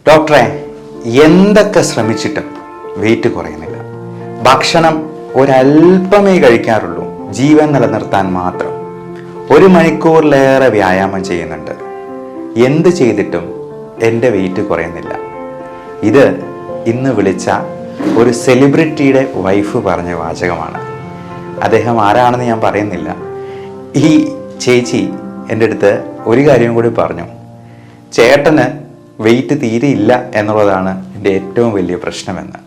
ഡോക്ടറെ, എന്തൊക്കെ ശ്രമിച്ചിട്ടും വെയിറ്റ് കുറയുന്നില്ല. ഭക്ഷണം ഒരല്പമേ കഴിക്കാറുള്ളൂ, ജീവൻ നിലനിർത്താൻ മാത്രം. 1 മണിക്കൂറിലേറെ വ്യായാമം ചെയ്യുന്നുണ്ട്. എന്ത് ചെയ്തിട്ടും എൻ്റെ വെയിറ്റ് കുറയുന്നില്ല. ഇത് ഇന്ന് വിളിച്ച ഒരു സെലിബ്രിറ്റിയുടെ വൈഫ് പറഞ്ഞ വാചകമാണ്. അദ്ദേഹം ആരാണെന്ന് ഞാൻ പറയുന്നില്ല. ഈ ചേച്ചി എൻ്റെ അടുത്ത് ഒരു കാര്യം കൂടി പറഞ്ഞു. ചേട്ടന് വെയിറ്റ് തീരെ ഇല്ല എന്നുള്ളതാണ് എൻ്റെ ഏറ്റവും വലിയ പ്രശ്നമെന്ന്.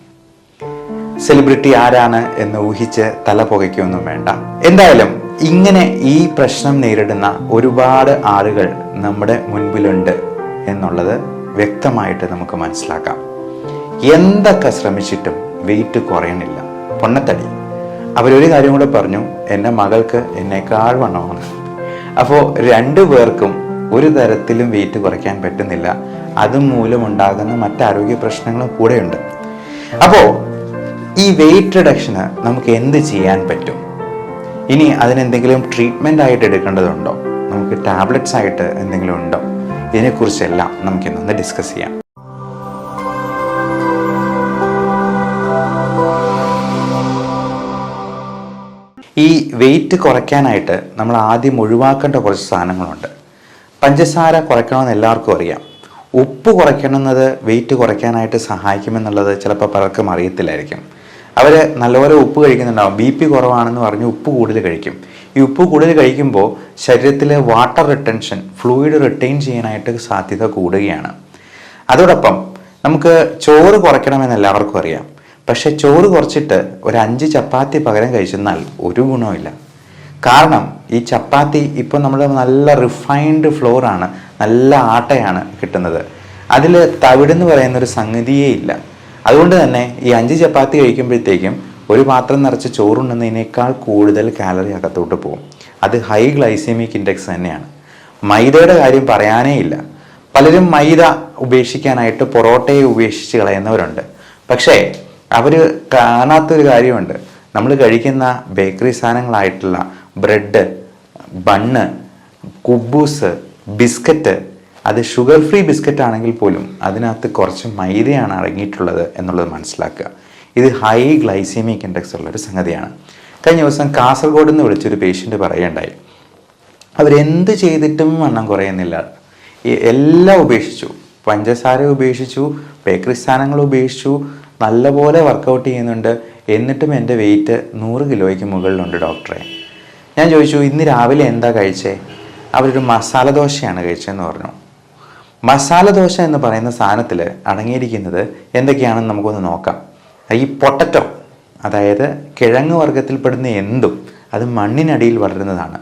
സെലിബ്രിറ്റി ആരാണ് എന്ന് ഊഹിച്ച് തല പുകയ്ക്കൊന്നും വേണ്ട. എന്തായാലും ഇങ്ങനെ ഈ പ്രശ്നം നേരിടുന്ന ഒരുപാട് ആളുകൾ നമ്മുടെ മുൻപിലുണ്ട് എന്നുള്ളത് വ്യക്തമായിട്ട് നമുക്ക് മനസ്സിലാക്കാം. എന്തൊക്കെ ശ്രമിച്ചിട്ടും വെയിറ്റ് കുറയണില്ല, പൊണ്ണത്തടി. അവരൊരു കാര്യം കൂടെ പറഞ്ഞു, എൻ്റെ മകൾക്ക് എന്നേക്കാൾ വണ്ണമാണ്. അപ്പോൾ 2 പേർക്കും ഒരു തരത്തിലും വെയിറ്റ് കുറയ്ക്കാൻ പറ്റുന്നില്ല. അതുമൂലം ഉണ്ടാകുന്ന മറ്റാരോഗ്യ പ്രശ്നങ്ങളും കൂടെയുണ്ട്. അപ്പോൾ ഈ വെയിറ്റ് റിഡക്ഷന് നമുക്ക് എന്ത് ചെയ്യാൻ പറ്റും? ഇനി അതിനെന്തെങ്കിലും ട്രീറ്റ്മെൻ്റ് ആയിട്ട് എടുക്കേണ്ടതുണ്ടോ? നമുക്ക് ടാബ്ലറ്റ്സ് ആയിട്ട് എന്തെങ്കിലും ഉണ്ടോ? ഇതിനെക്കുറിച്ചെല്ലാം നമുക്കിന്നൊന്ന് ഡിസ്കസ് ചെയ്യാം. ഈ വെയിറ്റ് കുറയ്ക്കാനായിട്ട് നമ്മൾ ആദ്യം ഒഴിവാക്കേണ്ട കുറച്ച് സാധനങ്ങളുണ്ട്. പഞ്ചസാര കുറയ്ക്കണമെന്ന് എല്ലാവർക്കും അറിയാം. ഉപ്പ് കുറയ്ക്കണമെന്നത് വെയിറ്റ് കുറയ്ക്കാനായിട്ട് സഹായിക്കുമെന്നുള്ളത് ചിലപ്പോൾ പലർക്കും അറിയത്തില്ലായിരിക്കും. അവർ നല്ലപോലെ ഉപ്പ് കഴിക്കുന്നുണ്ടാവും. BP കുറവാണെന്ന് പറഞ്ഞ് ഉപ്പ് കൂടുതൽ കഴിക്കും. ഈ ഉപ്പ് കൂടുതൽ കഴിക്കുമ്പോൾ ശരീരത്തിലെ വാട്ടർ റിട്ടൻഷൻ, ഫ്ലൂയിഡ് റിട്ടൈൻ ചെയ്യാനായിട്ട് സാധ്യത കൂടുകയാണ്. അതോടൊപ്പം നമുക്ക് ചോറ് കുറയ്ക്കണമെന്ന് എല്ലാവർക്കും അറിയാം. പക്ഷെ ചോറ് കുറച്ചിട്ട് ഒരു 5 ചപ്പാത്തി പകരം കഴിച്ചെന്നാൽ ഒരു ഗുണവുമില്ല. കാരണം ഈ ചപ്പാത്തി ഇപ്പോൾ നമ്മൾ നല്ല റിഫൈൻഡ് ഫ്ലോറാണ്, നല്ല ആട്ടയാണ് കിട്ടുന്നത്. അതിൽ തവിടെന്ന് പറയുന്നൊരു സംഗതിയേ ഇല്ല. അതുകൊണ്ട് തന്നെ ഈ 5 ചപ്പാത്തി കഴിക്കുമ്പോഴത്തേക്കും ഒരു പാത്രം നിറച്ച് ചോറുണ്ടെന്നതിനേക്കാൾ കൂടുതൽ കാലറി അകത്തോട്ട് പോകും. അത് ഹൈ ഗ്ലൈസെമിക് ഇൻഡെക്സ് തന്നെയാണ്. മൈദയുടെ കാര്യം പറയാനേ ഇല്ല. പലരും മൈദ ഉപേക്ഷിക്കാനായിട്ട് പൊറോട്ടയെ ഉപേക്ഷിച്ച് കളയുന്നവരുണ്ട്. പക്ഷേ അവർ കാണാത്തൊരു കാര്യമുണ്ട്. നമ്മൾ കഴിക്കുന്ന ബേക്കറി സാധനങ്ങളായിട്ടുള്ള ബ്രെഡ്, ബണ്ണ്, കുബൂസ്, ബിസ്ക്കറ്റ്, അത് ഷുഗർ ഫ്രീ ബിസ്ക്കറ്റ് ആണെങ്കിൽ പോലും അതിനകത്ത് കുറച്ച് മൈദയാണ് അടങ്ങിയിട്ടുള്ളത് എന്നുള്ളത് മനസ്സിലാക്കുക. ഇത് ഹൈ ഗ്ലൈസെമിക് ഇൻഡെക്സ് ഉള്ളൊരു സംഗതിയാണ്. കഴിഞ്ഞ ദിവസം കാസർഗോഡ് നിന്ന് വിളിച്ചൊരു പേഷ്യൻ്റ് പറയുകയുണ്ടായി, അവരെന്ത് ചെയ്തിട്ടും വണ്ണം കുറയുന്നില്ല. എല്ലാം ഉപേക്ഷിച്ചു, പഞ്ചസാര ഉപേക്ഷിച്ചു, ബേക്കറി സാധനങ്ങൾ ഉപേക്ഷിച്ചു, നല്ലപോലെ വർക്കൗട്ട് ചെയ്യുന്നുണ്ട്, എന്നിട്ടും എൻ്റെ വെയിറ്റ് 100 കിലോയ്ക്ക് മുകളിലുണ്ട് ഡോക്ടറെ. ഞാൻ ചോദിച്ചു, ഇന്ന് രാവിലെ എന്താ കഴിച്ചേ? അവരൊരു മസാല ദോശയാണ് കഴിച്ചതെന്ന് പറഞ്ഞു. മസാല ദോശ എന്ന് പറയുന്ന സാധനത്തിൽ അടങ്ങിയിരിക്കുന്നത് എന്തൊക്കെയാണെന്ന് നമുക്കൊന്ന് നോക്കാം. ഈ പൊട്ടറ്റോ, അതായത് കിഴങ്ങ് വർഗത്തിൽപ്പെടുന്ന എന്തും അത് മണ്ണിനടിയിൽ വളരുന്നതാണ്.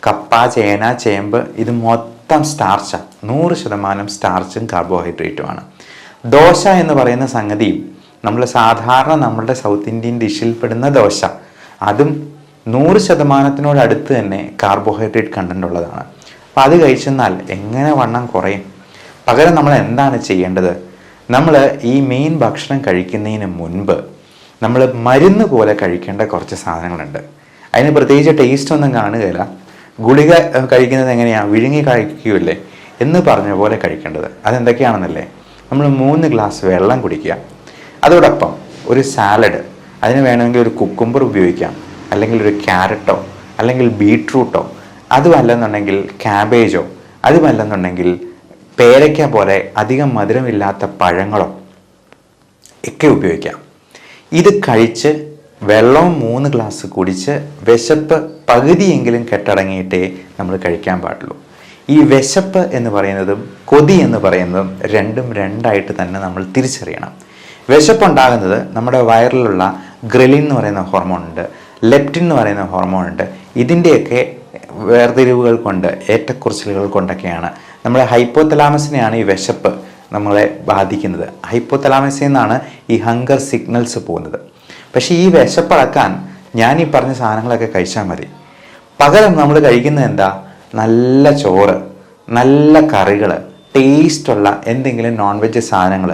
കപ്പ, ചേന, ചേമ്പ്, ഇത് മൊത്തം സ്റ്റാർച്ചാണ്. 100% സ്റ്റാർച്ചും കാർബോഹൈഡ്രേറ്റുമാണ്. ദോശ എന്ന് പറയുന്ന സംഗതിയും നമ്മൾ സാധാരണ നമ്മളുടെ സൗത്ത് ഇന്ത്യൻ ഡിഷിൽ പെടുന്ന ദോശ, അതും 100% അടുത്ത് തന്നെ കാർബോഹൈഡ്രേറ്റ് കണ്ടന്റ് ഉള്ളതാണ്. അപ്പം അത് കഴിച്ചെന്നാൽ എങ്ങനെ വണ്ണം കുറയും? പകരം നമ്മൾ എന്താണ് ചെയ്യേണ്ടത്? നമ്മൾ ഈ മെയിൻ ഭക്ഷണം കഴിക്കുന്നതിന് മുൻപ് നമ്മൾ മരുന്ന് പോലെ കഴിക്കേണ്ട കുറച്ച് സാധനങ്ങളുണ്ട്. അതിന് പ്രത്യേകിച്ച് ടേസ്റ്റ് ഒന്നും കാണുകയില്ല. ഗുളിക കഴിക്കുന്നത് എങ്ങനെയാണ്? വിഴുങ്ങി കഴിക്കുകയല്ലേ എന്ന് പറഞ്ഞ പോലെ കഴിക്കേണ്ടത്. അതെന്തൊക്കെയാണെന്നല്ലേ? നമ്മൾ 3 ഗ്ലാസ് വെള്ളം കുടിക്കുക. അതോടൊപ്പം ഒരു സാലഡ്, അതിന് വേണമെങ്കിൽ ഒരു കുക്കുംബർ ഉപയോഗിക്കാം, അല്ലെങ്കിൽ ഒരു ക്യാരറ്റോ, അല്ലെങ്കിൽ ബീട്രൂട്ടോ, അതുമല്ലെന്നുണ്ടെങ്കിൽ ക്യാബേജോ, അതുമല്ലെന്നുണ്ടെങ്കിൽ പേരയ്ക്ക പോലെ അധികം മധുരമില്ലാത്ത പഴങ്ങളോ ഒക്കെ ഉപയോഗിക്കാം. ഇത് കഴിച്ച് വെള്ളവും 3 ഗ്ലാസ് കുടിച്ച് വിശപ്പ് പകുതിയെങ്കിലും കെട്ടടങ്ങിയിട്ടേ നമ്മൾ കഴിക്കാൻ പാടുള്ളൂ. ഈ വിശപ്പ് എന്ന് പറയുന്നതും കൊതി എന്ന് പറയുന്നതും രണ്ടും രണ്ടായിട്ട് തന്നെ നമ്മൾ തിരിച്ചറിയണം. വിശപ്പുണ്ടാകുന്നത് നമ്മുടെ വയറിലുള്ള ഗ്രലിൻ എന്ന് പറയുന്ന ഹോർമോൺ ഉണ്ട്, ലെപ്റ്റിൻ എന്ന് പറയുന്ന ഹോർമോൺ ഉണ്ട്. ഇതിൻ്റെയൊക്കെ വേർതിരിവുകൾ കൊണ്ട്, ഏറ്റക്കുറച്ചിലുകൾ കൊണ്ടൊക്കെയാണ് നമ്മുടെ ഹൈപ്പോതലാമസിനെയാണ് ഈ വിശപ്പ് നമ്മളെ ബാധിക്കുന്നത്. ഹൈപ്പോതലാമസിൽ നിന്നാണ് ഈ ഹങ്കർ സിഗ്നൽസ് പോകുന്നത്. പക്ഷേ ഈ വിശപ്പടക്കാൻ ഞാൻ ഈ പറഞ്ഞ സാധനങ്ങളൊക്കെ കഴിച്ചാൽ മതി. പകരം നമ്മൾ കഴിക്കുന്നത് എന്താ? നല്ല ചോറ്, നല്ല കറികൾ, ടേസ്റ്റുള്ള എന്തെങ്കിലും നോൺ വെജ് സാധനങ്ങൾ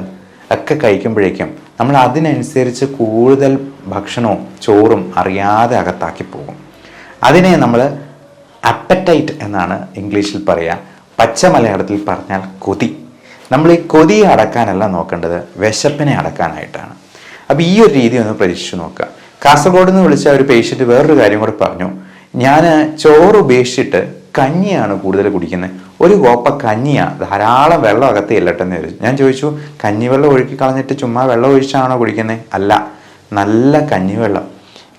ഒക്കെ കഴിക്കുമ്പോഴേക്കും നമ്മൾ അതിനനുസരിച്ച് കൂടുതൽ ഭക്ഷണവും ചോറും അറിയാതെ അകത്താക്കി പോകും. അതിനെ നമ്മൾ അപ്പറ്റൈറ്റ് എന്നാണ് ഇംഗ്ലീഷിൽ പറയുക. പച്ച മലയാളത്തിൽ പറഞ്ഞാൽ കൊതി. നമ്മൾ ഈ കൊതിയെ അടക്കാനല്ല നോക്കേണ്ടത്, വിശപ്പിനെ അടക്കാനായിട്ടാണ്. അപ്പോൾ ഈ ഒരു രീതി ഒന്ന് പരീക്ഷിച്ച് നോക്കുക. കാസർഗോഡ് നിന്ന് വിളിച്ച ഒരു പേഷ്യൻറ്റ് വേറൊരു കാര്യം കൂടെ പറഞ്ഞു, ഞാൻ ചോറ് ഉപേക്ഷിച്ചിട്ട് കഞ്ഞിയാണ് കൂടുതൽ കുടിക്കുന്നത്, ഒരു കോപ്പ കഞ്ഞിയാണ്, ധാരാളം വെള്ളം അകത്ത് ചെല്ലട്ടെന്ന് ചോദിച്ചു. ഞാൻ ചോദിച്ചു, കഞ്ഞിവെള്ളം ഒഴുക്കി കളഞ്ഞിട്ട് ചുമ്മാ വെള്ളം ഒഴിച്ചാണോ കുടിക്കുന്നത്? അല്ല, നല്ല കഞ്ഞിവെള്ളം.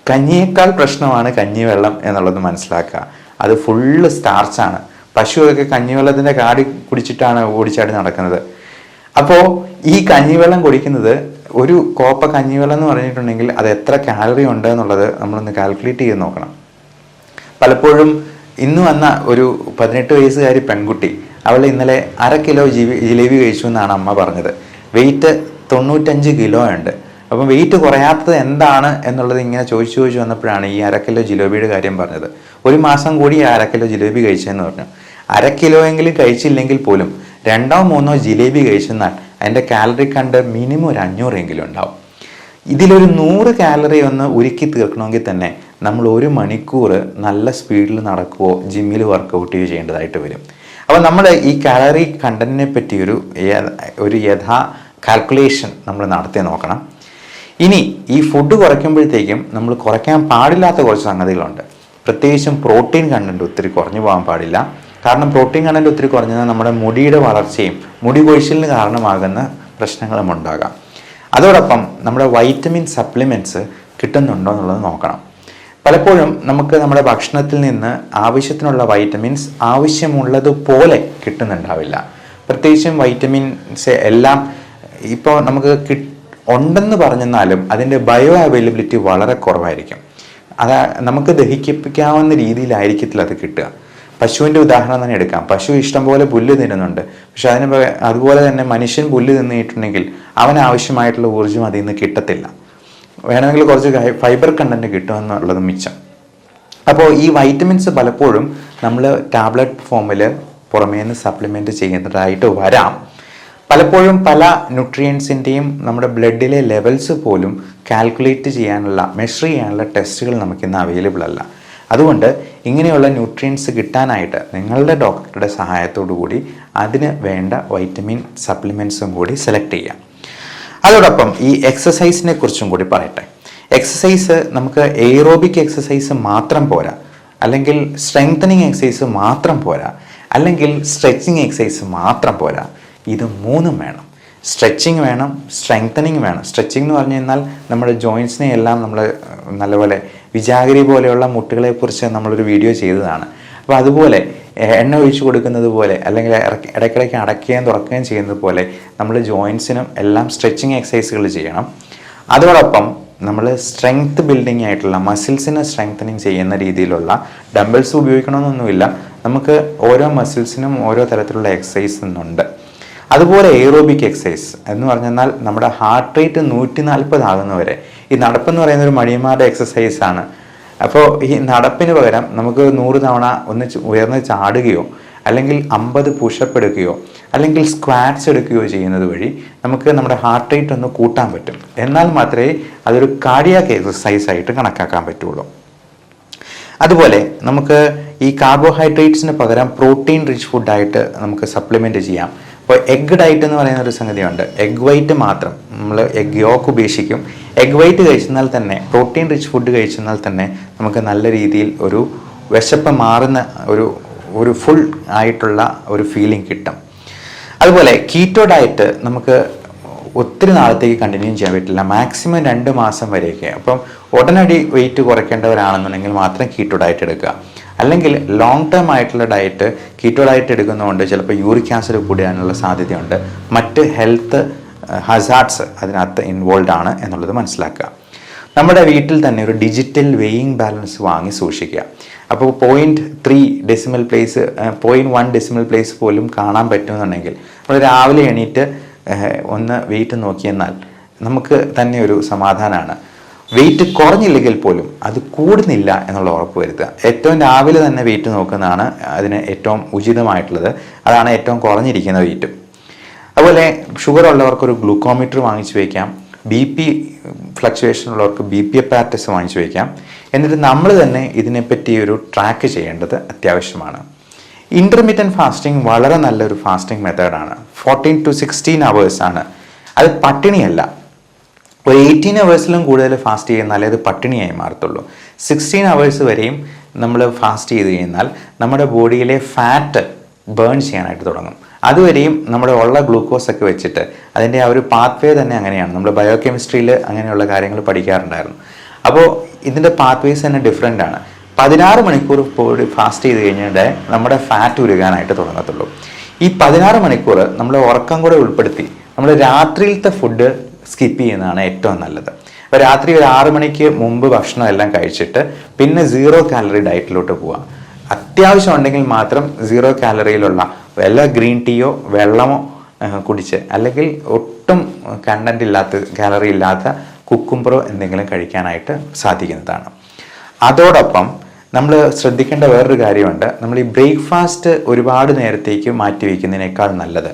കഞ്ഞിയേക്കാൾ പ്രശ്നമാണ് കഞ്ഞിവെള്ളം എന്നുള്ളത് മനസ്സിലാക്കുക. അത് ഫുള്ള് സ്റ്റാർച്ചാണ്. പശുവൊക്കെ കഞ്ഞിവെള്ളത്തിൻ്റെ കാടി കുടിച്ചിട്ടാണ് ഓടിച്ചാടി നടക്കുന്നത്. അപ്പോൾ ഈ കഞ്ഞിവെള്ളം കുടിക്കുന്നത്, ഒരു കോപ്പ കഞ്ഞിവെള്ളം എന്ന് പറഞ്ഞിട്ടുണ്ടെങ്കിൽ അത് എത്ര കാലറി ഉണ്ട് എന്നുള്ളത് നമ്മളൊന്ന് കാൽക്കുലേറ്റ് ചെയ്ത് നോക്കണം. പലപ്പോഴും ഇന്ന് വന്ന ഒരു 18 വയസ്സുകാരി പെൺകുട്ടി, അവൾ ഇന്നലെ 1/2 കിലോ ജിലേബി കഴിച്ചു എന്നാണ് അമ്മ പറഞ്ഞത്. വെയിറ്റ് 95 കിലോ ഉണ്ട്. അപ്പം വെയിറ്റ് കുറയാത്തത് എന്താണ് എന്നുള്ളത് ഇങ്ങനെ ചോദിച്ചു വന്നപ്പോഴാണ് ഈ 1/2 കിലോ ജിലേബിയുടെ കാര്യം പറഞ്ഞത്. ഒരു മാസം കൂടി 1/2 കിലോ ജിലേബി കഴിച്ചതെന്ന് പറഞ്ഞു. 1/2 കിലോ എങ്കിലും കഴിച്ചില്ലെങ്കിൽ പോലും 2ഓ 3ഓ ജിലേബി കഴിച്ചെന്നാൽ അതിൻ്റെ കാലറി കണ്ട് മിനിമം ഒരു 500 എങ്കിലും ഉണ്ടാവും. ഇതിലൊരു 100 കാലറി ഒന്ന് ഉരുക്കി തീർക്കണമെങ്കിൽ തന്നെ നമ്മൾ 1 മണിക്കൂർ നല്ല സ്പീഡിൽ നടക്കുകയോ ജിമ്മിൽ വർക്കൗട്ട് ചെയ്യുകയോ ചെയ്യേണ്ടതായിട്ട് വരും. അപ്പോൾ നമ്മൾ ഈ കാലറി കണ്ടന്റിനെ പറ്റി ഒരു യഥാ കാൽക്കുലേഷൻ നമ്മൾ നടത്തി നോക്കണം. ഇനി ഈ ഫുഡ് കുറയ്ക്കുമ്പോഴത്തേക്കും നമ്മൾ കുറയ്ക്കാൻ പാടില്ലാത്ത കുറച്ച് സംഗതികളുണ്ട്. പ്രത്യേകിച്ചും പ്രോട്ടീൻ കണ്ടന്റ് ഒത്തിരി കുറഞ്ഞു പോകാൻ പാടില്ല. കാരണം പ്രോട്ടീൻ കണ്ടന്റ് ഒത്തിരി കുറഞ്ഞാൽ നമ്മുടെ മുടിയുടെ വളർച്ചയും മുടി കൊഴിച്ചിലിന് കാരണമാകുന്ന പ്രശ്നങ്ങളും ഉണ്ടാകാം. അതോടൊപ്പം നമ്മുടെ വൈറ്റമിൻ സപ്ലിമെൻറ്റ്സ് കിട്ടുന്നുണ്ടോ എന്നുള്ളത് നോക്കണം. പലപ്പോഴും നമുക്ക് നമ്മുടെ ഭക്ഷണത്തിൽ നിന്ന് ആവശ്യത്തിനുള്ള വൈറ്റമിൻസ് ആവശ്യമുള്ളതുപോലെ കിട്ടുന്നുണ്ടാവില്ല. പ്രത്യേകിച്ചും വൈറ്റമിൻസ് എല്ലാം ഇപ്പോൾ നമുക്ക് ഉണ്ടെന്ന് പറഞ്ഞെന്നാലും അതിൻ്റെ ബയോ അവൈലബിലിറ്റി വളരെ കുറവായിരിക്കും. നമുക്ക് ദഹിപ്പിക്കാവുന്ന രീതിയിലായിരിക്കത്തില്ല അത് കിട്ടുക. പശുവിൻ്റെ ഉദാഹരണം തന്നെ എടുക്കാം. പശു ഇഷ്ടംപോലെ പുല്ല് തിന്നുന്നുണ്ട്, പക്ഷെ അതുപോലെ തന്നെ മനുഷ്യൻ പുല്ല് തിന്നിട്ടുണ്ടെങ്കിൽ അവന് ആവശ്യമായിട്ടുള്ള ഊർജ്ജം അതിൽ നിന്ന് കിട്ടത്തില്ല. വേണമെങ്കിൽ കുറച്ച് ഫൈബർ കണ്ടന്റ് കിട്ടുമെന്നുള്ളത് മിച്ചം. അപ്പോൾ ഈ വൈറ്റമിൻസ് പലപ്പോഴും നമ്മൾ ടാബ്ലറ്റ് ഫോമിൽ പുറമേ നിന്ന് സപ്ലിമെൻറ്റ് ചെയ്യുന്നതായിട്ട് വരാം. പലപ്പോഴും പല ന്യൂട്രിയൻസിൻ്റെയും നമ്മുടെ ബ്ലഡിലെ ലെവൽസ് പോലും കാൽക്കുലേറ്റ് ചെയ്യാനുള്ള, മെഷർ ചെയ്യാനുള്ള ടെസ്റ്റുകൾ നമുക്കിന്ന് അവൈലബിൾ അല്ല. അതുകൊണ്ട് ഇങ്ങനെയുള്ള ന്യൂട്രിയൻസ് കിട്ടാനായിട്ട് നിങ്ങളുടെ ഡോക്ടറുടെ സഹായത്തോടു കൂടി അതിന് വേണ്ട വൈറ്റമിൻ സപ്ലിമെൻറ്റ്സും കൂടി സെലക്ട് ചെയ്യാം. അതോടൊപ്പം ഈ എക്സസൈസിനെ കുറിച്ചും കൂടി പറയട്ടെ. എക്സസൈസ് നമുക്ക് എയ്റോബിക് എക്സസൈസ് മാത്രം പോരാ, അല്ലെങ്കിൽ സ്ട്രെങ്തനിങ് എക്സസൈസ് മാത്രം പോരാ, അല്ലെങ്കിൽ സ്ട്രെച്ചിങ് എക്സസൈസ് മാത്രം പോരാ. ഇത് 3ഉം വേണം. സ്ട്രെച്ചിങ് വേണം, സ്ട്രെങ്തനിങ് വേണം. സ്ട്രെച്ചിങ് എന്ന് പറഞ്ഞു കഴിഞ്ഞാൽ നമ്മുടെ ജോയിൻസിനെ എല്ലാം നമ്മൾ നല്ലപോലെ വിജാഗിരി പോലെയുള്ള മുട്ടുകളെക്കുറിച്ച് നമ്മളൊരു വീഡിയോ ചെയ്തതാണ്. അപ്പോൾ അതുപോലെ എണ്ണ ഒഴിച്ചു കൊടുക്കുന്നത് പോലെ, അല്ലെങ്കിൽ ഇടയ്ക്കിടയ്ക്ക് അടയ്ക്കുകയും തുറക്കുകയും ചെയ്യുന്നത് പോലെ നമ്മൾ ജോയിൻസിനും എല്ലാം സ്ട്രെച്ചിങ് എക്സസൈസുകൾ ചെയ്യണം. അതോടൊപ്പം നമ്മൾ സ്ട്രെങ്ത് ബിൽഡിംഗ് ആയിട്ടുള്ള മസിൽസിനെ സ്ട്രെങ്തനിങ് ചെയ്യുന്ന രീതിയിലുള്ള ഡംബിൾസ് ഉപയോഗിക്കണമെന്നൊന്നുമില്ല. നമുക്ക് ഓരോ മസിൽസിനും ഓരോ തരത്തിലുള്ള എക്സസൈസ് ഉണ്ട്. അതുപോലെ എയ്റോബിക് എക്സസൈസ് എന്ന് പറഞ്ഞാൽ നമ്മുടെ ഹാർട്ട് റേറ്റ് 140 ആകുന്നവരെ. ഈ നടപ്പെന്ന് പറയുന്ന ഒരു മടിയന്മാരുടെ എക്സസൈസാണ്. അപ്പോൾ ഈ നടപ്പിന് പകരം നമുക്ക് 100 തവണ ഒന്ന് ഉയർന്ന് ചാടുകയോ, അല്ലെങ്കിൽ 50 പുഷപ്പ് എടുക്കുകയോ, അല്ലെങ്കിൽ സ്ക്വാറ്റ്സ് എടുക്കുകയോ ചെയ്യുന്നത് വഴി നമുക്ക് നമ്മുടെ ഹാർട്ട് റേറ്റ് ഒന്ന് കൂട്ടാൻ പറ്റും. എന്നാൽ മാത്രമേ അതൊരു കാർഡിയാക് എക്സസൈസ് ആയിട്ട് കണക്കാക്കാൻ പറ്റുള്ളൂ. അതുപോലെ നമുക്ക് ഈ കാർബോഹൈഡ്രേറ്റ്സിന് പകരം പ്രോട്ടീൻ റിച്ച് ഫുഡായിട്ട് നമുക്ക് സപ്ലിമെൻറ്റ് ചെയ്യാം. ഇപ്പോൾ എഗ് ഡയറ്റ് എന്ന് പറയുന്ന ഒരു സംഗതിയുണ്ട്. എഗ് വൈറ്റ് മാത്രം, നമ്മൾ എഗ് യോക്ക് ഉപേക്ഷിക്കും. എഗ് വൈറ്റ് കഴിച്ചെന്നാൽ തന്നെ, പ്രോട്ടീൻ റിച്ച് ഫുഡ് കഴിച്ചെന്നാൽ തന്നെ നമുക്ക് നല്ല രീതിയിൽ ഒരു വിശപ്പ് മാറുന്ന ഒരു ഫുൾ ആയിട്ടുള്ള ഒരു ഫീലിംഗ് കിട്ടും. അതുപോലെ കീറ്റോ ഡയറ്റ് നമുക്ക് ഒത്തിരി നാളത്തേക്ക് കണ്ടിന്യൂ ചെയ്യാൻ പറ്റില്ല, മാക്സിമം 2 മാസം വരെയൊക്കെ. അപ്പം ഉടനടി വെയിറ്റ് കുറയ്ക്കേണ്ടവരാണെന്നുണ്ടെങ്കിൽ മാത്രം കീറ്റോ ഡയറ്റ് എടുക്കുക. അല്ലെങ്കിൽ ലോങ് ടേം ആയിട്ടുള്ള ഡയറ്റ്, കീറ്റോ ഡയറ്റ് എടുക്കുന്നതുകൊണ്ട് ചിലപ്പോൾ യൂറിക് ആസിഡ് കൂടാനുള്ള സാധ്യതയുണ്ട്. മറ്റ് ഹെൽത്ത് ഹസാർഡ്സ് അതിനകത്ത് ഇൻവോൾവ് ആണ് എന്നുള്ളത് മനസ്സിലാക്കുക. നമ്മുടെ വീട്ടിൽ തന്നെ ഒരു ഡിജിറ്റൽ വെയിങ് ബാലൻസ് വാങ്ങി സൂക്ഷിക്കുക. അപ്പോൾ 0.3 ഡെസിമൽ പ്ലേസ്, 0.1 ഡെസിമൽ പ്ലേസ് പോലും കാണാൻ പറ്റുമെന്നുണ്ടെങ്കിൽ നമ്മൾ രാവിലെ എണീറ്റ് ഒന്ന് വെയിറ്റ് നോക്കിയെന്നാൽ നമുക്ക് തന്നെ ഒരു സമാധാനമാണ്. വെയിറ്റ് കുറഞ്ഞില്ലെങ്കിൽ പോലും അത് കൂടുന്നില്ല എന്നുള്ള ഉറപ്പ് വരുത്തുക. ഏറ്റവും രാവിലെ തന്നെ വെയിറ്റ് നോക്കുന്നതാണ് അതിന് ഏറ്റവും ഉചിതമായിട്ടുള്ളത്. അതാണ് ഏറ്റവും കുറഞ്ഞിരിക്കുന്ന വെയിറ്റ്. അതുപോലെ ഷുഗർ ഉള്ളവർക്കൊരു ഗ്ലൂക്കോമീറ്റർ വാങ്ങിച്ചു വയ്ക്കാം. BP ഫ്ലക്ച്വേഷൻ ഉള്ളവർക്ക് BP അപ്പാരറ്റസ് വാങ്ങിച്ചു വയ്ക്കാം. എന്നിട്ട് നമ്മൾ തന്നെ ഇതിനെപ്പറ്റി ഒരു ട്രാക്ക് ചെയ്യേണ്ടത് അത്യാവശ്യമാണ്. ഇൻ്റർമീഡിയൻറ്റ് ഫാസ്റ്റിംഗ് വളരെ നല്ലൊരു ഫാസ്റ്റിംഗ് മെത്തേഡാണ്. 14 to 16 hours ആണ്. അത് പട്ടിണിയല്ല. ഒരു 18 hours കൂടുതൽ ഫാസ്റ്റ് ചെയ്യുന്നാലേ അത് പട്ടിണിയായി മാറത്തുള്ളൂ. 16 hours വരെയും നമ്മൾ ഫാസ്റ്റ് ചെയ്ത് കഴിഞ്ഞാൽ നമ്മുടെ ബോഡിയിലെ ഫാറ്റ് ബേൺ ചെയ്യാനായിട്ട് തുടങ്ങും. അതുവരെയും നമ്മുടെ ഉള്ള ഗ്ലൂക്കോസ് ഒക്കെ വെച്ചിട്ട് അതിൻ്റെ ആ ഒരു പാത്വേ തന്നെ അങ്ങനെയാണ്. നമ്മൾ ബയോകെമിസ്ട്രിയിൽ അങ്ങനെയുള്ള കാര്യങ്ങൾ പഠിക്കാറുണ്ടായിരുന്നു. അപ്പോൾ ഇതിൻ്റെ പാത്വേസ് തന്നെ ഡിഫറെൻ്റ് ആണ്. 16 മണിക്കൂർ ബോഡി ഫാസ്റ്റ് ചെയ്ത് കഴിഞ്ഞാൽ നമ്മുടെ ഫാറ്റ് ഉരുകാനായിട്ട് തുടങ്ങത്തുള്ളൂ. ഈ 16 മണിക്കൂർ നമ്മൾ ഉറക്കം കൂടെ ഉൾപ്പെടുത്തി നമ്മൾ രാത്രിയിലത്തെ ഫുഡ് സ്കിപ്പ് ചെയ്യുന്നതാണ് ഏറ്റവും നല്ലത്. അപ്പോൾ രാത്രി ഒരു 6 മണിക്ക് മുമ്പ് ഭക്ഷണം എല്ലാം കഴിച്ചിട്ട് പിന്നെ 0 കാലറി ഡയറ്റിലോട്ട് പോവുക. അത്യാവശ്യം ഉണ്ടെങ്കിൽ മാത്രം 0 കാലറിയിലുള്ള വല്ല ഗ്രീൻ ടീയോ വെള്ളമോ കുടിച്ച്, അല്ലെങ്കിൽ ഒട്ടും കണ്ടന്റ് ഇല്ലാത്ത കാലറി ഇല്ലാത്ത കുക്കുംബറോ എന്തെങ്കിലും കഴിക്കാനായിട്ട് സാധിക്കുന്നതാണ്. അതോടൊപ്പം നമ്മൾ ശ്രദ്ധിക്കേണ്ട വേറൊരു കാര്യമുണ്ട്. നമ്മൾ ഈ ബ്രേക്ക്ഫാസ്റ്റ് ഒരുപാട് നേരത്തേക്ക് മാറ്റി വയ്ക്കുന്നതിനേക്കാൾ നല്ലത്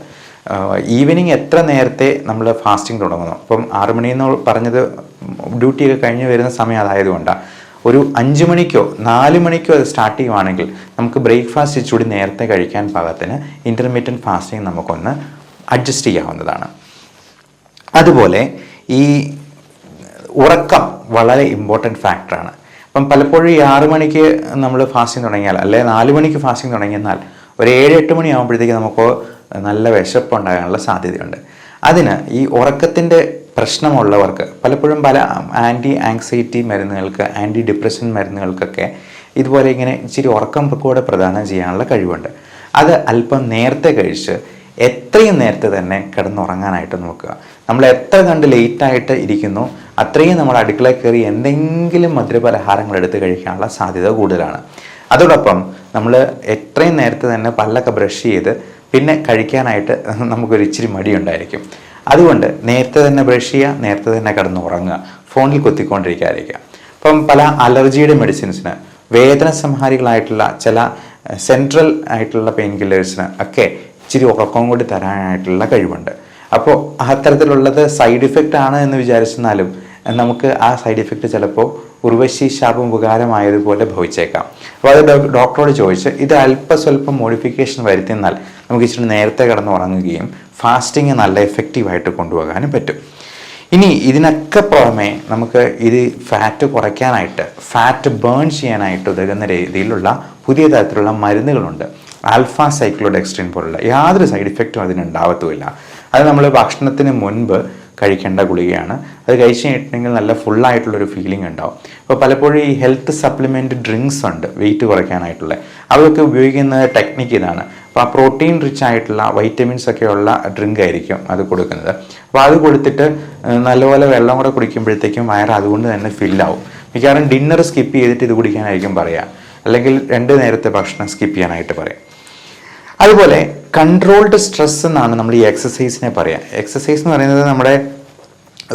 ഈവനിങ് എത്ര നേരത്തെ നമ്മൾ ഫാസ്റ്റിംഗ് തുടങ്ങുന്നു. ഇപ്പം 6 മണിയെന്ന് പറഞ്ഞത് ഡ്യൂട്ടിയൊക്കെ കഴിഞ്ഞ് വരുന്ന സമയം അതായതുകൊണ്ടാണ്. ഒരു 5 മണിക്കോ 4 മണിക്കോ അത് സ്റ്റാർട്ട് ചെയ്യുവാണെങ്കിൽ നമുക്ക് ബ്രേക്ക്ഫാസ്റ്റ് ഇച്ചിരി നേരത്തെ കഴിക്കാൻ പാകത്തിന് ഇൻ്റർമീഡിയൻറ്റ് ഫാസ്റ്റിംഗ് നമുക്കൊന്ന് അഡ്ജസ്റ്റ് ചെയ്യാവുന്നതാണ്. അതുപോലെ ഈ ഉറക്കം വളരെ ഇമ്പോർട്ടൻറ്റ് ഫാക്ടറാണ്. അപ്പം പലപ്പോഴും ഈ 6 മണിക്ക് നമ്മൾ ഫാസ്റ്റിംഗ് തുടങ്ങിയാൽ, അല്ലെങ്കിൽ 4 മണിക്ക് ഫാസ്റ്റിംഗ് തുടങ്ങിയെന്നാൽ ഒരു 7-8 മണി ആകുമ്പോഴത്തേക്ക് നമുക്ക് നല്ല വിശപ്പുണ്ടാകാനുള്ള സാധ്യതയുണ്ട്. അതിന് ഈ ഉറക്കത്തിൻ്റെ പ്രശ്നമുള്ളവർക്ക് പലപ്പോഴും പല ആൻറ്റി ആങ്സൈറ്റി മരുന്നുകൾക്ക്, ആൻറ്റി ഡിപ്രഷൻ മരുന്നുകൾക്കൊക്കെ ഇതുപോലെ ഇങ്ങനെ ഇച്ചിരി ഉറക്കം കൂടെ പ്രദാനം ചെയ്യാനുള്ള കഴിവുണ്ട്. അത് അല്പം നേരത്തെ കഴിച്ച് എത്രയും നേരത്തെ തന്നെ കിടന്നുറങ്ങാനായിട്ട് നോക്കുക. നമ്മൾ എത്ര കണ്ട് ലേറ്റായിട്ട് ഇരിക്കുന്നു അത്രയും നമ്മൾ അടുക്കളയിൽ കയറി എന്തെങ്കിലും മധുരപലഹാരങ്ങൾ എടുത്ത് കഴിക്കാനുള്ള സാധ്യത കൂടുതലാണ്. അതോടൊപ്പം നമ്മൾ എത്രയും നേരത്തെ തന്നെ പല്ലൊക്കെ ബ്രഷ് ചെയ്ത് പിന്നെ കഴിക്കാനായിട്ട് നമുക്കൊരു ഇച്ചിരി മടിയുണ്ടായിരിക്കും. അതുകൊണ്ട് നേരത്തെ തന്നെ ബ്രഷ് ചെയ്യുക, നേരത്തെ തന്നെ കിടന്നുറങ്ങുക, ഫോണിൽ കുത്തിക്കൊണ്ടിരിക്കാതിരിക്കുക. അപ്പം പല അലർജിയുടെ മെഡിസിൻസിന്, വേദന സംഹാരികളായിട്ടുള്ള ചില സെൻട്രൽ ആയിട്ടുള്ള പെയിൻ കില്ലേഴ്സിന് ഒക്കെ ഇച്ചിരി ഉറക്കം കൂടി തരാനായിട്ടുള്ള കഴിവുണ്ട്. അപ്പോൾ അത്തരത്തിലുള്ളത് സൈഡ് ഇഫക്റ്റ് ആണ് എന്ന് വിചാരിച്ചെന്നാലും നമുക്ക് ആ സൈഡ് ഇഫക്റ്റ് ചിലപ്പോൾ ഉർവശി ശാപം ഉപകാരമായതുപോലെ ഭവിച്ചേക്കാം. അപ്പോൾ അത് ഡോക്ടറോട് ചോദിച്ച് ഇത് അല്പസ്വല്പം മോഡിഫിക്കേഷൻ വരുത്തിയെന്നാൽ നമുക്ക് ഇച്ചിരി നേരത്തെ കിടന്ന് ഉറങ്ങുകയും ഫാസ്റ്റിങ് നല്ല എഫക്റ്റീവായിട്ട് കൊണ്ടുപോകാനും പറ്റും. ഇനി ഇതിനൊക്കെ പുറമെ നമുക്ക് ഇത് ഫാറ്റ് കുറയ്ക്കാനായിട്ട്, ഫാറ്റ് ബേൺ ചെയ്യാനായിട്ട് ഉതകുന്ന രീതിയിലുള്ള പുതിയ തരത്തിലുള്ള മരുന്നുകളുണ്ട്. ആൽഫ സൈക്ലോഡെക്സ്ട്രിൻ പോലുള്ള യാതൊരു സൈഡ് ഇഫക്റ്റും അതിനുണ്ടാവത്തുമില്ല. അത് നമ്മൾ ഭക്ഷണത്തിന് മുൻപ് കഴിക്കേണ്ട ഗുളികയാണ്. അത് കഴിച്ച് കഴിഞ്ഞിട്ടുണ്ടെങ്കിൽ നല്ല ഫുള്ളായിട്ടുള്ളൊരു ഫീലിംഗ് ഉണ്ടാവും. അപ്പോൾ പലപ്പോഴും ഈ ഹെൽത്ത് സപ്ലിമെൻറ്റ് ഡ്രിങ്ക്സ് ഉണ്ട് വെയിറ്റ് കുറയ്ക്കാനായിട്ടുള്ള, അതൊക്കെ ഉപയോഗിക്കുന്ന ടെക്നിക്ക് ഇതാണ്. അപ്പോൾ ആ പ്രോട്ടീൻ റിച്ച് ആയിട്ടുള്ള വൈറ്റമിൻസ് ഒക്കെ ഉള്ള ഡ്രിങ്ക് ആയിരിക്കും അത് കൊടുക്കുന്നത്. അപ്പോൾ അത് കൊടുത്തിട്ട് നല്ലപോലെ വെള്ളം കൂടെ കുടിക്കുമ്പോഴത്തേക്കും വയറ് അതുകൊണ്ട് തന്നെ ഫില്ലാവും. മിക്കവാറും ഡിന്നർ സ്കിപ്പ് ചെയ്തിട്ട് ഇത് കുടിക്കാനായിരിക്കും പറയുക, അല്ലെങ്കിൽ 2 നേരത്തെ ഭക്ഷണം സ്കിപ്പ് ചെയ്യാനായിട്ട് പറയാം. അതുപോലെ കൺട്രോൾഡ് സ്ട്രെസ് എന്നാണ് നമ്മൾ ഈ എക്സസൈസിനെ പറയാം. എക്സസൈസ് എന്ന് പറയുന്നത് നമ്മുടെ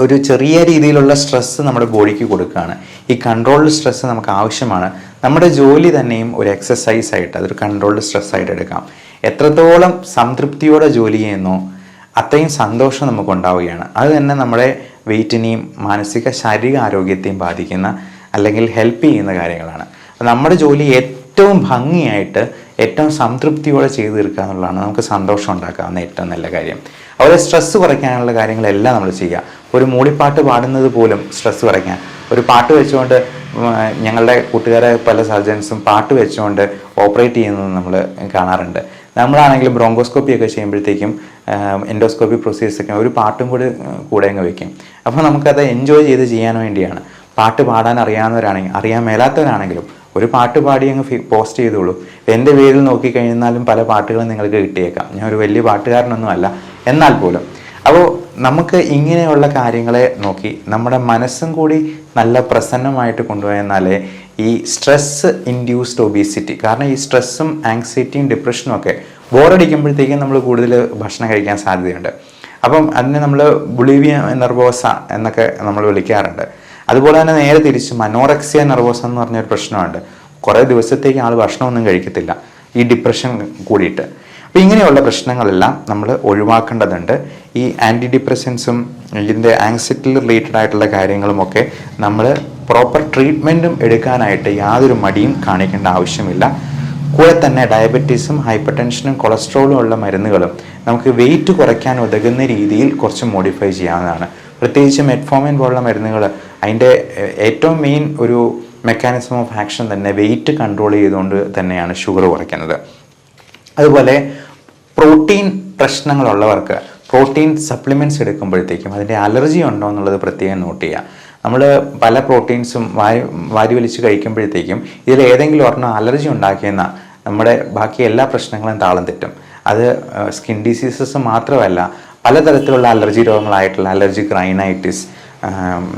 ഒരു ചെറിയ രീതിയിലുള്ള സ്ട്രെസ്സ് നമ്മുടെ ബോഡിക്ക് കൊടുക്കുകയാണ്. ഈ കൺട്രോൾഡ് സ്ട്രെസ്സ് നമുക്ക് ആവശ്യമാണ്. നമ്മുടെ ജോലി തന്നെയും ഒരു എക്സസൈസ് ആയിട്ട്, അതൊരു കൺട്രോൾഡ് സ്ട്രെസ് ആയിട്ട് എടുക്കാം. എത്രത്തോളം സംതൃപ്തിയോടെ ജോലി ചെയ്യുന്നോ അത്രയും സന്തോഷം നമുക്ക് ഉണ്ടാവുകയാണ്. അത് തന്നെ നമ്മുടെ വെയിറ്റിനെയും മാനസിക ശാരീരിക ആരോഗ്യത്തെയും ബാധിക്കുന്ന അല്ലെങ്കിൽ ഹെൽപ്പ് ചെയ്യുന്ന കാര്യങ്ങളാണ്. നമ്മുടെ ജോലി ഏറ്റവും ഭംഗിയായിട്ട് ഏറ്റവും സംതൃപ്തിയോടെ ചെയ്തു തീർക്കുക എന്നുള്ളതാണ് നമുക്ക് സന്തോഷം ഉണ്ടാക്കാവുന്ന ഏറ്റവും നല്ല കാര്യം. അതുപോലെ സ്ട്രെസ്സ് കുറയ്ക്കാനുള്ള കാര്യങ്ങളെല്ലാം നമ്മൾ ചെയ്യുക. ഒരു മൂളിപ്പാട്ട് പാടുന്നത് പോലും സ്ട്രെസ്സ് കുറയ്ക്കാൻ, ഒരു പാട്ട് വെച്ചുകൊണ്ട് ഞങ്ങളുടെ കൂട്ടുകാരെ പല സർജൻസും പാട്ട് വെച്ചുകൊണ്ട് ഓപ്പറേറ്റ് ചെയ്യുന്നത് നമ്മൾ കാണാറുണ്ട്. നമ്മളാണെങ്കിലും ബ്രോങ്കോസ്കോപ്പി ഒക്കെ ചെയ്യുമ്പോഴത്തേക്കും എൻഡോസ്കോപ്പി പ്രൊസീജിയേഴ്സൊക്കെ ഒരു പാട്ടും കൂടെ അങ്ങ് വയ്ക്കും. അപ്പോൾ നമുക്കത് എൻജോയ് ചെയ്ത് ചെയ്യാൻ വേണ്ടിയാണ്. പാട്ട് പാടാൻ അറിയാവുന്നവരാണെങ്കിൽ, അറിയാൻ മേലാത്തവരാണെങ്കിലും ഒരു പാട്ട് പാടി അങ്ങ് പോസ്റ്റ് ചെയ്തോളൂ. എൻ്റെ പേരിൽ നോക്കിക്കഴിഞ്ഞാലും പല പാട്ടുകളും നിങ്ങൾക്ക് കിട്ടിയേക്കാം. ഞാൻ ഒരു വലിയ പാട്ടുകാരനൊന്നും അല്ല, എന്നാൽ പോലും. അപ്പോൾ നമുക്ക് ഇങ്ങനെയുള്ള കാര്യങ്ങളെ നോക്കി നമ്മുടെ മനസ്സും കൂടി നല്ല പ്രസന്നമായിട്ട് കൊണ്ടുപോയെന്നാലേ ഈ സ്ട്രെസ് ഇൻഡ്യൂസ്ഡ് ഒബീസിറ്റി, കാരണം ഈ സ്ട്രെസ്സും ആങ്സൈറ്റിയും ഡിപ്രഷനും ഒക്കെ ബോറടിക്കുമ്പോഴത്തേക്കും നമ്മൾ കൂടുതൽ ഭക്ഷണം കഴിക്കാൻ സാധ്യതയുണ്ട്. അപ്പം അതിനെ നമ്മൾ ബുളിവിയ നെർവോസ എന്നൊക്കെ നമ്മൾ വിളിക്കാറുണ്ട്. അതുപോലെ തന്നെ നേരെ തിരിച്ച് മനോറക്സിയ നെർവോസ എന്ന് പറഞ്ഞൊരു പ്രശ്നമുണ്ട്. കുറേ ദിവസത്തേക്ക് ആൾ ഭക്ഷണമൊന്നും കഴിക്കത്തില്ല, ഈ ഡിപ്രഷൻ കൂടിയിട്ട്. അപ്പോൾ ഇങ്ങനെയുള്ള പ്രശ്നങ്ങളെല്ലാം നമ്മൾ ഒഴിവാക്കേണ്ടതുണ്ട്. ഈ ആൻറ്റി ഡിപ്രസൻസും ഇതിൻ്റെ ആങ്സൈറ്റി റിലേറ്റഡ് ആയിട്ടുള്ള കാര്യങ്ങളുമൊക്കെ നമ്മൾ പ്രോപ്പർ ട്രീറ്റ്മെൻറ്റും എടുക്കാനായിട്ട് യാതൊരു മടിയും കാണിക്കേണ്ട ആവശ്യമില്ല. കൂടെ തന്നെ ഡയബറ്റീസും ഹൈപ്പർ ടെൻഷനും കൊളസ്ട്രോളും ഉള്ള മരുന്നുകളും നമുക്ക് വെയിറ്റ് കുറയ്ക്കാൻ ഉതകുന്ന രീതിയിൽ കുറച്ച് മോഡിഫൈ ചെയ്യാവുന്നതാണ്. പ്രത്യേകിച്ച് മെറ്റ്ഫോമിൻ പോലുള്ള മരുന്നുകൾ അതിൻ്റെ ഏറ്റവും മെയിൻ ഒരു മെക്കാനിസം ഓഫ് ആക്ഷൻ തന്നെ വെയിറ്റ് കൺട്രോൾ ചെയ്തുകൊണ്ട് തന്നെയാണ് ഷുഗർ കുറയ്ക്കുന്നത്. അതുപോലെ പ്രോട്ടീൻ പ്രശ്നങ്ങളുള്ളവർക്ക് പ്രോട്ടീൻ സപ്ലിമെൻറ്റ്സ് എടുക്കുമ്പോഴത്തേക്കും അതിൻ്റെ അലർജി ഉണ്ടോ എന്നുള്ളത് പ്രത്യേകം നോട്ട് ചെയ്യുക. നമ്മൾ പല പ്രോട്ടീൻസും വാരി വലിച്ച് കഴിക്കുമ്പോഴത്തേക്കും ഇതിൽ ഏതെങ്കിലും ഒരെണ്ണം അലർജി ഉണ്ടാക്കിയെന്ന നമ്മുടെ ബാക്കി എല്ലാ പ്രശ്നങ്ങളും താളം തെറ്റും. അത് സ്കിൻ ഡിസീസസ് മാത്രമല്ല, പലതരത്തിലുള്ള അലർജി രോഗങ്ങളായിട്ടുള്ള അലർജിക് റൈനൈറ്റിസ്,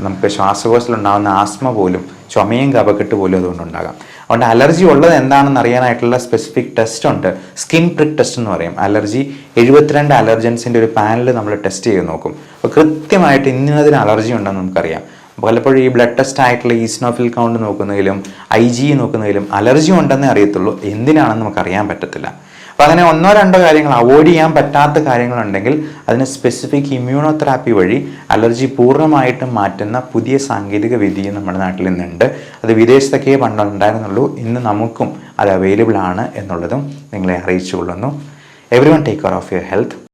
നമുക്ക് ശ്വാസകോശത്തിലുണ്ടാകുന്ന ആസ്മ പോലും, ചുമയും കഫക്കെട്ട് പോലും അതുകൊണ്ടുണ്ടാകാം. അതുകൊണ്ട് അലർജി ഉള്ളത് എന്താണെന്ന് അറിയാനായിട്ടുള്ള സ്പെസിഫിക് ടെസ്റ്റ് ഉണ്ട്. സ്കിൻ പ്രിക് ടെസ്റ്റ് എന്ന് പറയും. അലർജി 72 അലർജൻസിൻ്റെ ഒരു പാനൽ നമ്മൾ ടെസ്റ്റ് ചെയ്ത് നോക്കും. അപ്പോൾ കൃത്യമായിട്ട് ഇന്നതിന് അലർജി ഉണ്ടെന്ന് നമുക്കറിയാം. പലപ്പോഴും ഈ ബ്ലഡ് ടെസ്റ്റ് ആയിട്ടുള്ള ഈസ്നോഫിൽ കൗണ്ട് നോക്കുന്നതിലും IG നോക്കുന്നതിലും അലർജി ഉണ്ടെന്നേ അറിയത്തുള്ളൂ, എന്തിനാണെന്ന് നമുക്കറിയാൻ പറ്റത്തില്ല. അപ്പോൾ അങ്ങനെ 1-2 കാര്യങ്ങൾ അവോയ്ഡ് ചെയ്യാൻ പറ്റാത്ത കാര്യങ്ങളുണ്ടെങ്കിൽ അതിന് സ്പെസിഫിക് ഇമ്മ്യൂണോതെറാപ്പി വഴി അലർജി പൂർണ്ണമായിട്ടും മാറ്റുന്ന പുതിയ സാങ്കേതിക വിദ്യ നമ്മുടെ നാട്ടിൽ ഇന്നുണ്ട്. അത് വിദേശത്തൊക്കെ പണ്ടുണ്ടായിരുന്നുള്ളൂ, ഇന്ന് നമുക്കും അത് അവൈലബിൾ ആണ് എന്നുള്ളതും നിങ്ങളെ അറിയിച്ചു കൊള്ളുന്നു. Everyone take care of your health.